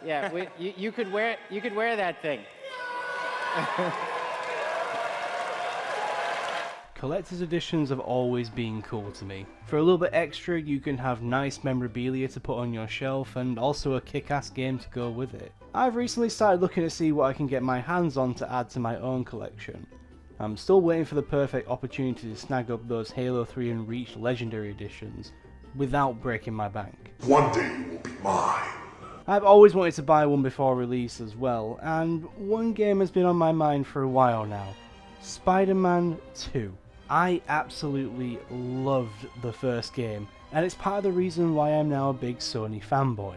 Yeah, you could wear that thing. Collector's editions have always been cool to me. For a little bit extra, you can have nice memorabilia to put on your shelf and also a kick-ass game to go with it. I've recently started looking to see what I can get my hands on to add to my own collection. I'm still waiting for the perfect opportunity to snag up those Halo 3 and Reach Legendary Editions without breaking my bank. One day you will be mine. I've always wanted to buy one before release as well, and one game has been on my mind for a while now. Spider-Man 2. I absolutely loved the first game, and it's part of the reason why I'm now a big Sony fanboy.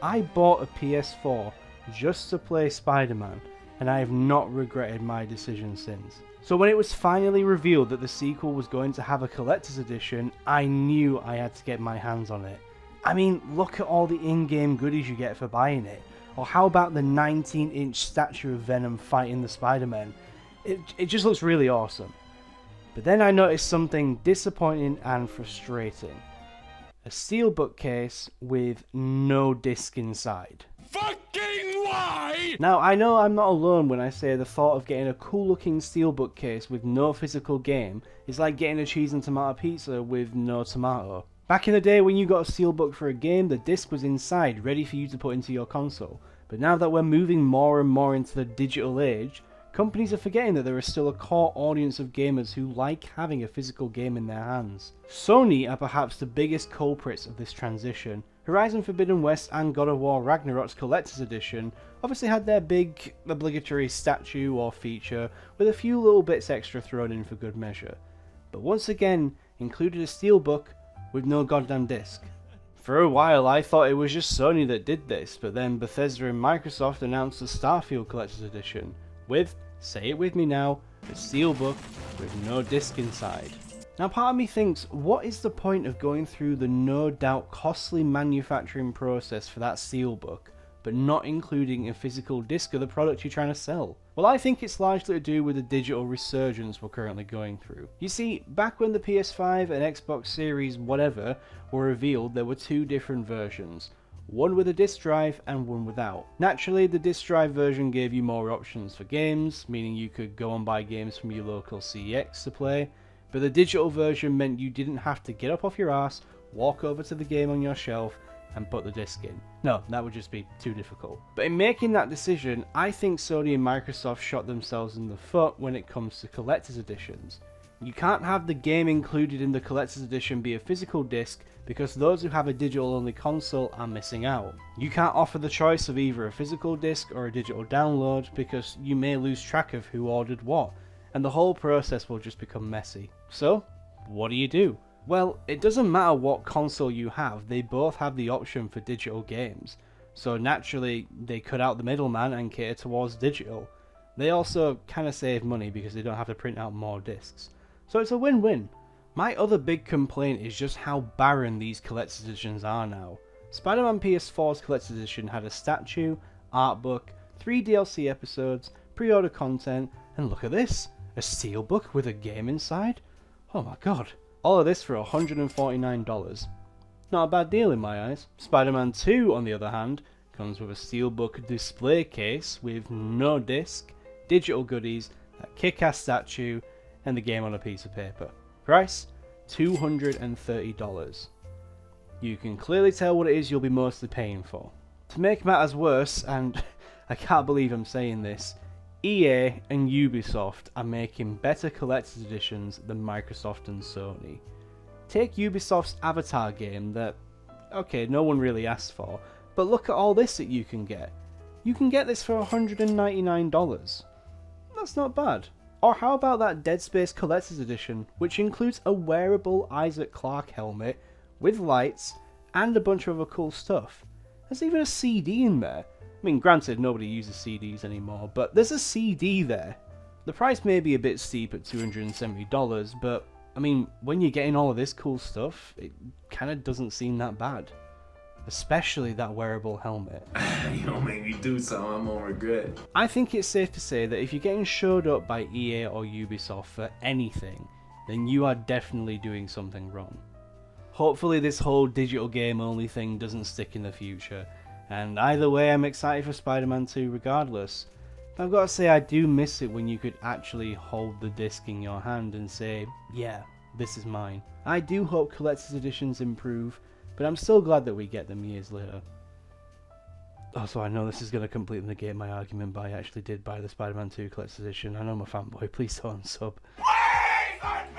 I bought a PS4 just to play Spider-Man, and I have not regretted my decision since. So when it was finally revealed that the sequel was going to have a collector's edition, I knew I had to get my hands on it. I mean, look at all the in-game goodies you get for buying it. Or how about the 19-inch statue of Venom fighting the Spider-Man? It just looks really awesome. But then I noticed something disappointing and frustrating. A steelbook case with no disc inside. Fucking why? Now, I know I'm not alone when I say the thought of getting a cool looking steelbook case with no physical game is like getting a cheese and tomato pizza with no tomato. Back in the day when you got a steelbook for a game, the disc was inside, ready for you to put into your console. But now that we're moving more and more into the digital age, companies are forgetting that there is still a core audience of gamers who like having a physical game in their hands. Sony are perhaps the biggest culprits of this transition. Horizon Forbidden West and God of War Ragnarok's Collector's Edition obviously had their big obligatory statue or feature with a few little bits extra thrown in for good measure. But once again, included a steelbook with no goddamn disc. For a while I thought it was just Sony that did this, but then Bethesda and Microsoft announced the Starfield Collector's Edition with, say it with me now, a steelbook with no disc inside. Now part of me thinks, what is the point of going through the no doubt costly manufacturing process for that steelbook, but not including a physical disc of the product you're trying to sell? Well, I think it's largely to do with the digital resurgence we're currently going through. You see, back when the PS5 and Xbox Series whatever were revealed, there were two different versions. One with a disc drive and one without. Naturally, the disc drive version gave you more options for games, meaning you could go and buy games from your local CEX to play, but the digital version meant you didn't have to get up off your ass, walk over to the game on your shelf, and put the disc in. No, that would just be too difficult. But in making that decision, I think Sony and Microsoft shot themselves in the foot when it comes to collector's editions. You can't have the game included in the collector's edition be a physical disc because those who have a digital only console are missing out. You can't offer the choice of either a physical disc or a digital download because you may lose track of who ordered what, and the whole process will just become messy. So, what do? Well, it doesn't matter what console you have, they both have the option for digital games. So naturally, they cut out the middleman and cater towards digital. They also kinda save money because they don't have to print out more discs. So it's a win-win. My other big complaint is just how barren these collector's editions are now. Spider-Man PS4's collector's edition had a statue, art book, 3 DLC episodes, pre-order content, and look at this, a steelbook with a game inside? Oh my god. All of this for $149. Not a bad deal in my eyes. Spider-Man 2, on the other hand, comes with a steelbook display case with no disc, digital goodies, a kick-ass statue, and the game on a piece of paper. Price? $230. You can clearly tell what it is you'll be mostly paying for. To make matters worse, and I can't believe I'm saying this, EA and Ubisoft are making better collector's editions than Microsoft and Sony. Take Ubisoft's Avatar game that, okay, no one really asked for, but look at all this that you can get. You can get this for $199. That's not bad. Or how about that Dead Space Collector's Edition, which includes a wearable Isaac Clarke helmet with lights and a bunch of other cool stuff. There's even a CD in there. I mean, granted, nobody uses CDs anymore, but there's a CD there. The price may be a bit steep at $270, but I mean, when you're getting all of this cool stuff, it kinda doesn't seem that bad. Especially that wearable helmet. You don't make me do something I'm gonna regret. I think it's safe to say that if you're getting showed up by EA or Ubisoft for anything, then you are definitely doing something wrong. Hopefully this whole digital game only thing doesn't stick in the future, And either way, I'm excited for Spider-Man 2 regardless. But I've got to say, I do miss it when you could actually hold the disc in your hand and say, yeah, this is mine. I do hope collector's editions improve, but I'm still glad that we get them years later. Also, I know this is going to completely negate my argument, but I actually did buy the Spider-Man 2 collector's edition. I know I'm a fanboy, please don't unsub. Please